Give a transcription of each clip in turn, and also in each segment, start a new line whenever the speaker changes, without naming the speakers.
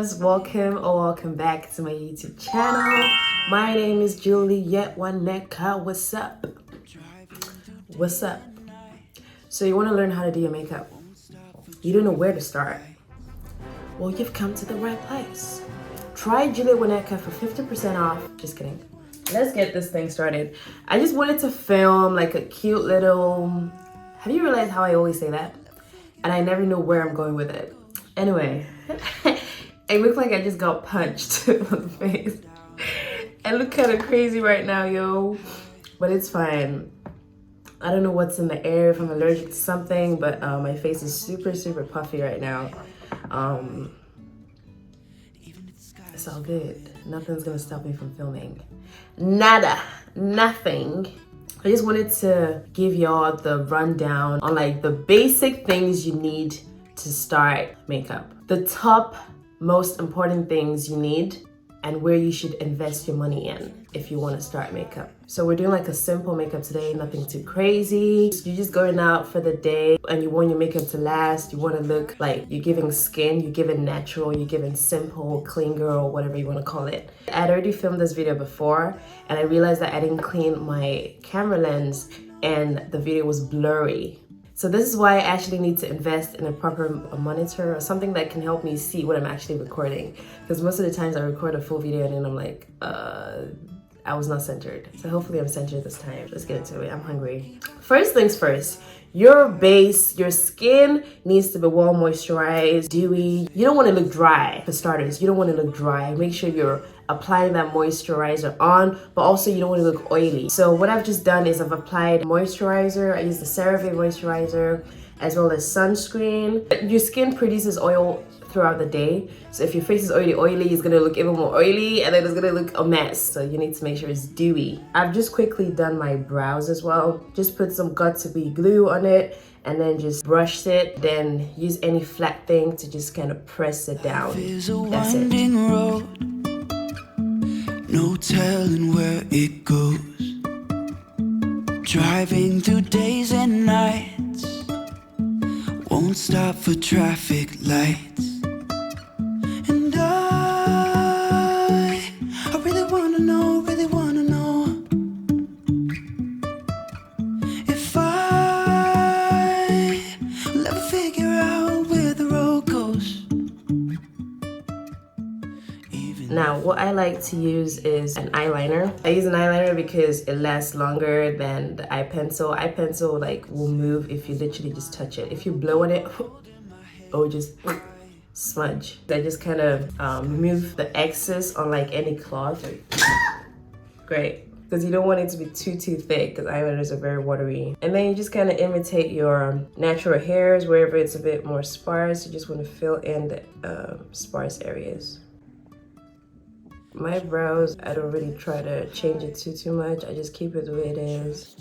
loves, welcome or welcome back to my YouTube channel. My name is Nwanneka. What's up? What's up? So you want to learn how to do your makeup? You don't know where to start? Well, you've come to the right place. Try Nwanneka for 50% off. Just kidding. Let's get this thing started. I just wanted to film like a cute little... Have you realized how I always say that? And I never know where I'm going with it. Anyway, it looks like I just got punched on the face. I look kind of crazy right now, yo. But it's fine. I don't know what's in the air, if I'm allergic to something, but my face is super puffy right now. It's all good. Nothing's gonna stop me from filming. Nada. Nothing. I just wanted to give y'all the rundown on like the basic things you need to start makeup. The top most important things you need and where you should invest your money in if you want to start makeup. So we're doing like a simple makeup today, nothing too crazy. You're just going out for the day and you want your makeup to last. You want to look like you're giving skin, you're giving natural, you're giving simple, clean girl, whatever you want to call it. I'd already filmed this video before and I realized that I didn't clean my camera lens and the video was blurry. So this is why I actually need to invest in a proper monitor or something that can help me see what I'm actually recording. Because most of the times I record a full video and then I'm like, I was not centered. So hopefully I'm centered this time. Let's get into it. I'm hungry. First things first, your base, your skin needs to be well moisturized, dewy. You don't want to look dry for starters. You don't want to look dry. Make sure you're applying that moisturizer on, but also you don't want to look oily. So what I've just done is I've applied moisturizer. I use the CeraVe moisturizer as well as sunscreen. Your skin produces oil throughout the day, so if your face is oily, it's gonna look even more oily and then it's gonna look a mess. So you need to make sure it's dewy. I've just quickly done my brows as well. Just put some got2b glue on it and then just brushed it, then use any flat thing to just kind of press it down. That's it. Road, no telling where it goes. Driving through days and nights, won't stop for traffic lights. And I really wanna know if I will ever figure out where the road goes. Now, what I like to use is an eyeliner. I use an eyeliner because it lasts longer than the eye pencil. Eye pencil like will move if you literally just touch it. If you blow on it, or just smudge. I just kind of remove the excess on like any cloth. Great, because you don't want it to be too thick because eyeliners are very watery. And then you just kind of imitate your natural hairs wherever it's a bit more sparse. You just want to fill in the sparse areas. My brows, I don't really try to change it too much. I just keep it the way it is.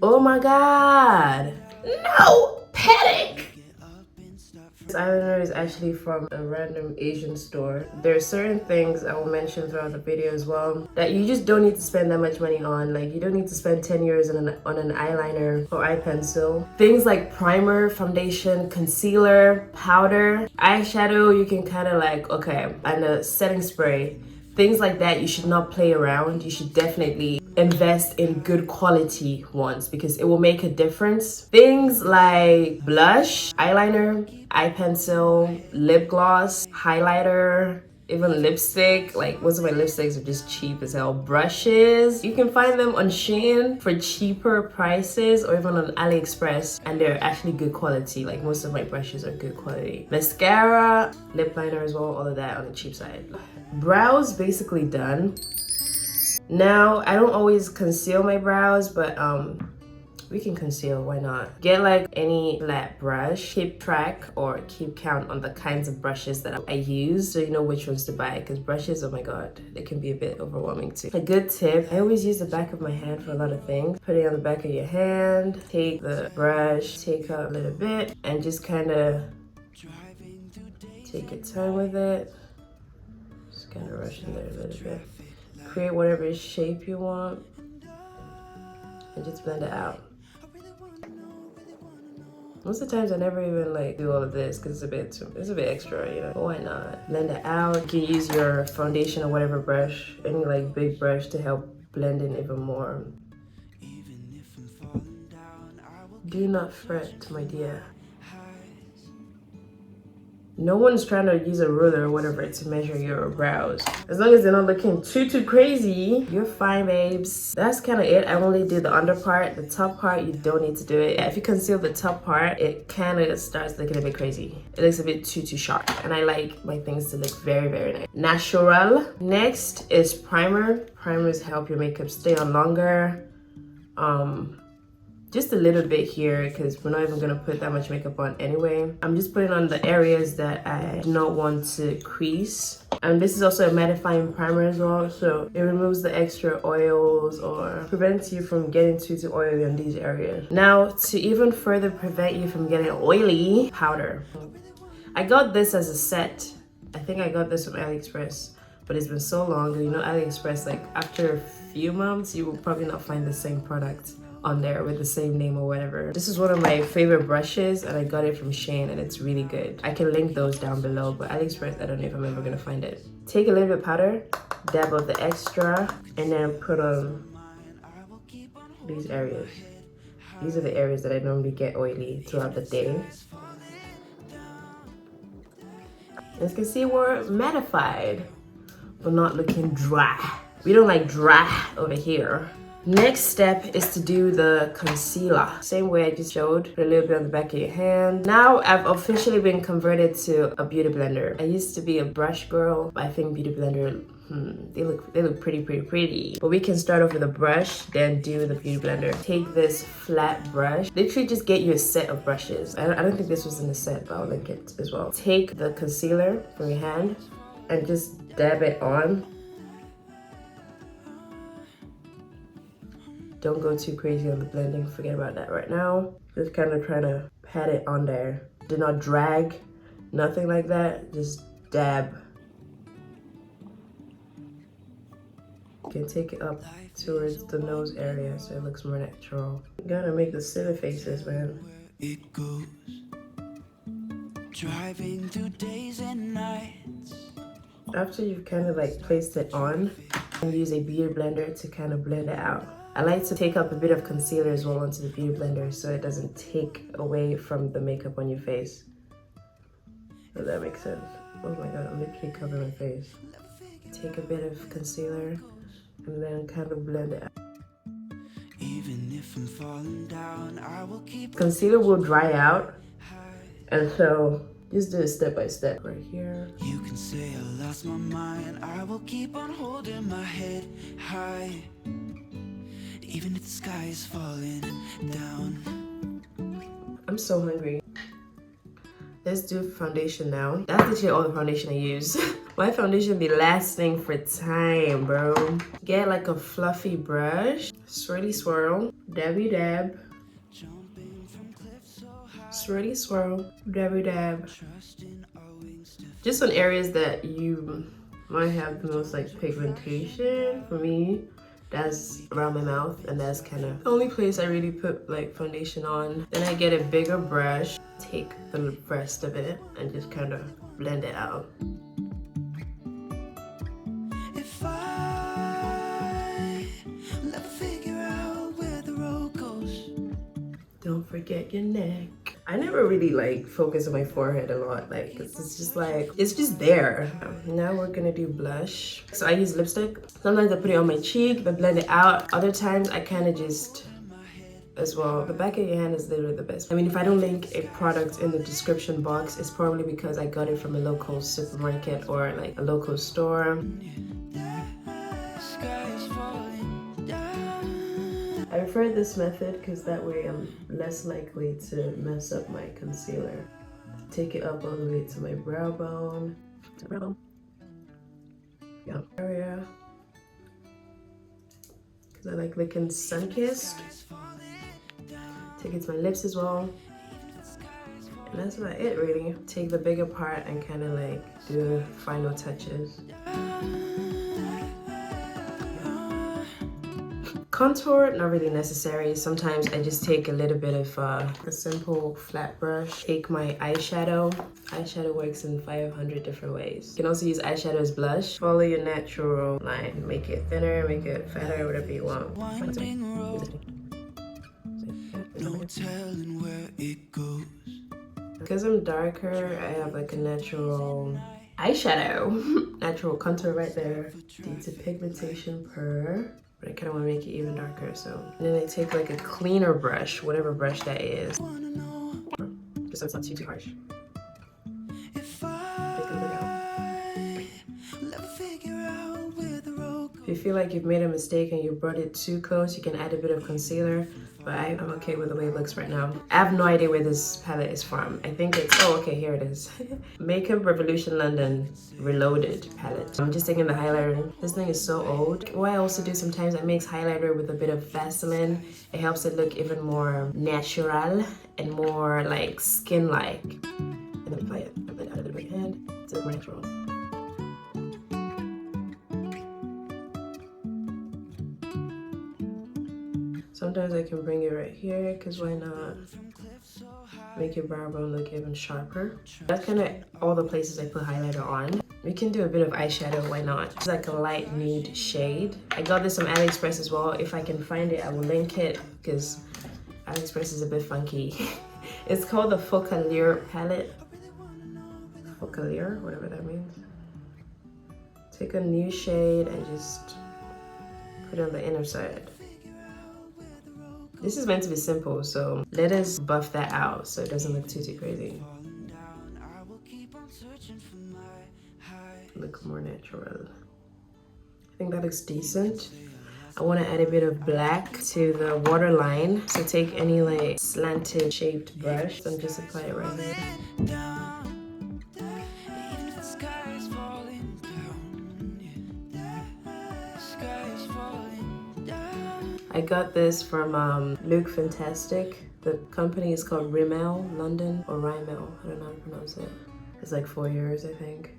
Oh my God! No! Panic! This eyeliner is actually from a random Asian store. There are certain things I will mention throughout the video as well that you just don't need to spend that much money on. Like you don't need to spend 10 years on an eyeliner or eye pencil. Things like primer, foundation, concealer, powder, eyeshadow, you can kind of like, okay, and a setting spray. Things like that, you should not play around. You should definitely invest in good quality ones because it will make a difference. Things like blush, eyeliner, eye pencil, lip gloss, highlighter, even lipstick. Like most of my lipsticks are just cheap as hell. Brushes, you can find them on Shein for cheaper prices or even on AliExpress and they're actually good quality. Like most of my brushes are good quality. Mascara, lip liner as well, all of that on the cheap side. Brows basically done. Now I don't always conceal my brows, but we can conceal, why not? Get like any flat brush, keep track or keep count on the kinds of brushes that I use so you know which ones to buy, because brushes, oh my God, they can be a bit overwhelming too. A good tip, I always use the back of my hand for a lot of things. Put it on the back of your hand, take the brush, take out a little bit and just kind of take your time with it. Just kind of rush in there a little bit. Create whatever shape you want and just blend it out. Most of the times I never even like do all of this because it's a bit extra, you know. But why not? Blend it out. You can use your foundation or whatever brush, any like big brush to help blend in even more. Do not fret, my dear. No one's trying to use a ruler or whatever to measure your brows. As long as they're not looking too crazy, you're fine, babes. That's kind of it. I only do the under part. The top part, you don't need to do it. If you conceal the top part, it kind of starts looking a bit crazy. It looks a bit too sharp. And I like my things to look very nice. Natural. Next is primer. Primers help your makeup stay on longer. Just a little bit here because we're not even gonna put that much makeup on anyway. I'm just putting on the areas that I do not want to crease. And this is also a mattifying primer as well, so it removes the extra oils or prevents you from getting too oily in these areas. Now, to even further prevent you from getting oily, powder. I got this as a set. I think I got this from AliExpress, but it's been so long. You know, AliExpress, like after a few months, you will probably not find the same product on there with the same name or whatever. This is one of my favorite brushes and I got it from Shein and it's really good. I can link those down below, but AliExpress, I don't know if I'm ever gonna find it. Take a little bit of powder, dab out the extra, and then put on these areas. These are the areas that I normally get oily throughout the day. As you can see, we're mattified, but not looking dry. We don't like dry over here. Next step is to do the concealer. Same way I just showed, put a little bit on the back of your hand. Now I've officially been converted to a beauty blender. I used to be a brush girl, but I think beauty blender, they look pretty. But we can start off with a brush, then do the beauty blender. Take this flat brush. Literally just get you a set of brushes. I don't think this was in the set, but I'll link it as well. Take the concealer from your hand and just dab it on. Don't go too crazy on the blending, forget about that right now. Just kind of trying to pat it on there. Do not drag, nothing like that, just dab. You can take it up towards the nose area so it looks more natural. You gotta make the silly faces, man. It goes, driving through days and nights. After you've kind of like placed it on, and use a beauty blender to kind of blend it out. I like to take up a bit of concealer as well onto the beauty blender so it doesn't take away from the makeup on your face. Does that make sense? Oh my god, I'm literally covering my face. Take a bit of concealer and then kind of blend it out. Even if I'm falling down, I will keep. Concealer will dry out, and so just do it step by step right here. You can say I lost my mind, I will keep on holding my head high. Even if the sky is falling down. I'm so hungry. Let's do foundation now. That's literally all the foundation I use. My foundation be lasting for time, bro. Get like a fluffy brush. Swirly swirl. Dabby dab. Swirly swirl. Dabby dab. Just on areas that you might have the most like pigmentation. For me, that's around my mouth, and that's kind of the only place I really put like foundation on. Then I get a bigger brush, take the rest of it, and just kind of blend it out. If I never figure out where the road goes, don't forget your neck. I never really like focus on my forehead a lot, like it's just there. Now we're gonna do blush. So I use lipstick. Sometimes I put it on my cheek, then blend it out. Other times I kind of just, as well, the back of your hand is literally the best. I mean, if I don't link a product in the description box, it's probably because I got it from a local supermarket or like a local store. I prefer this method because that way I'm less likely to mess up my concealer. Take it up all the way to my brow bone. Yeah, area. Because I like looking sun-kissed. Take it to my lips as well. And that's about it, really. Take the bigger part and kind of like do the final touches. Contour, not really necessary. Sometimes I just take a little bit of a simple flat brush, take my eyeshadow. Eyeshadow works in 500 different ways. You can also use eyeshadow as blush. Follow your natural line. Make it thinner, make it fatter, whatever you want.
No telling where it goes.
Because I'm darker, I have like a natural eyeshadow. Natural contour right there. Due to pigmentation per. But I kind of want to make it even darker, so. And then I take like a cleaner brush, whatever brush that is. Just so it's not too harsh. If you feel like you've made a mistake and you brought it too close, you can add a bit of concealer, but I'm okay with the way it looks right now. I have no idea where this palette is from. I think it's, oh, okay, here it is. Makeup Revolution London Reloaded palette. I'm just taking the highlighter. This thing is so old. What I also do sometimes, I mix highlighter with a bit of Vaseline. It helps it look even more natural and more like skin-like. And then apply it. I put it out of my hand to look more natural. Sometimes I can bring it right here, because why not? Make your brow bone look even sharper. That's kind of all the places I put highlighter on. We can do a bit of eyeshadow, why not? It's like a light nude shade. I got this from AliExpress as well. If I can find it, I will link it, because AliExpress is a bit funky. It's called the F𝘢𝘪𝘵 palette. F𝘢𝘪𝘵, whatever that means. Take a new shade and just put it on the inner side. This is meant to be simple, so let us buff that out so it doesn't look too crazy. Look more natural. I think that looks decent. I want to add a bit of black to the waterline. So take any like slanted shaped brush and just apply it right there. I got this from Look Fantastic. The company is called Rimmel London or Rimmel. I don't know how to pronounce it. It's like 4 years, I think.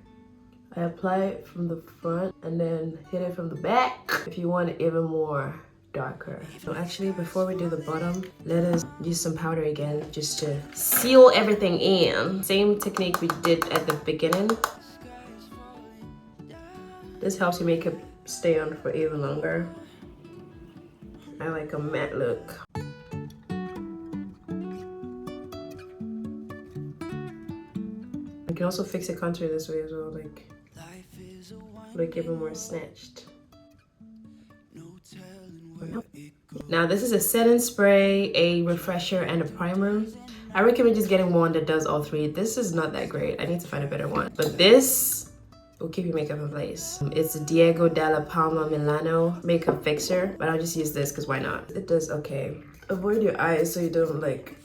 I apply it from the front and then hit it from the back if you want it even more darker. So actually, before we do the bottom, let us use some powder again just to seal everything in. Same technique we did at the beginning. This helps your makeup stay on for even longer. I like a matte look. You can also fix the contour this way as well, like even more snatched. Now this is a setting spray, a refresher, and a primer. I recommend just getting one that does all three. This is not that great. I need to find a better one. But this will keep your makeup in place. It's a Diego Dalla Palma Milano makeup fixer, but I'll just use this because why not? It does okay. Avoid your eyes so you don't like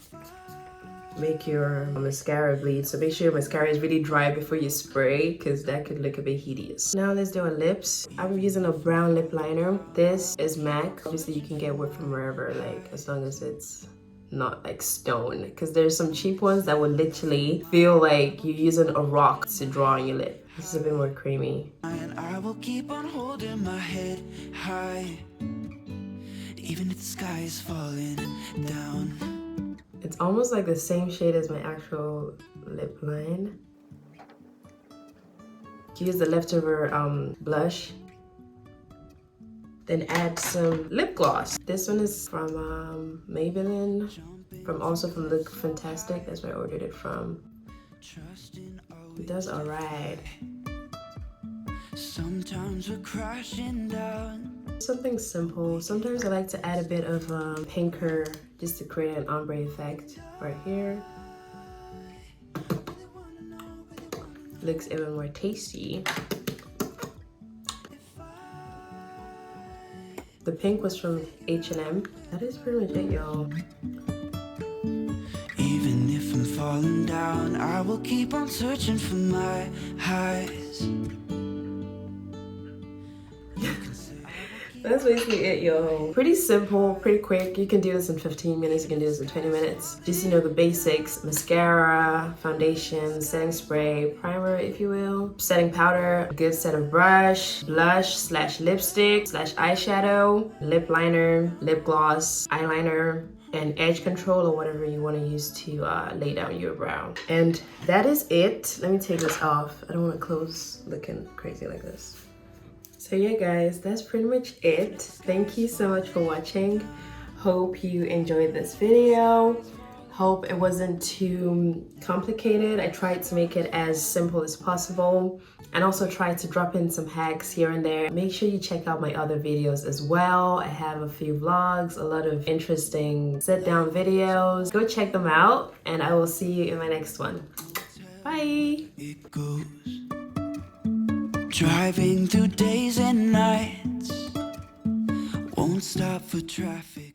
make your mascara bleed. So make sure your mascara is really dry before you spray, because that could look a bit hideous. Now let's do our lips. I'm using a brown lip liner. This is MAC. Obviously you can get wood from wherever, like as long as it's not like stone, because there's some cheap ones that would literally feel like you're using a rock to draw on your lip. This is a bit more creamy.
And I will keep on holding my head high, even if the sky is falling down.
It's almost like the same shade as my actual lip line. Use the leftover blush. Then add some lip gloss. This one is from Maybelline, also from Look Fantastic. That's where I ordered it from. It does alright.
Sometimes we're crashing down.
Something simple. Sometimes I like to add a bit of pinker just to create an ombre effect right here. Looks even more tasty. The pink was from H&M. That is pretty much it, y'all.
Even if I'm falling down, I will keep on searching for my highs.
That's basically it, yo. Pretty simple, pretty quick. You can do this in 15 minutes, you can do this in 20 minutes. Just, you know, the basics: mascara, foundation, setting spray, primer, if you will, setting powder, a good set of brush, blush slash lipstick slash eyeshadow, lip liner, lip gloss, eyeliner, and edge control, or whatever you want to use to lay down your brow. And that is it. Let me take this off. I don't want to close looking crazy like this. So yeah, guys, that's pretty much it. Thank you so much for watching. Hope you enjoyed this video. Hope it wasn't too complicated. I tried to make it as simple as possible, and also tried to drop in some hacks here and there. Make sure you check out my other videos as well. I have a few vlogs, a lot of interesting sit-down videos. Go check them out, and I will see you in my next one. Bye!
It goes. Driving through days and nights, won't stop for traffic.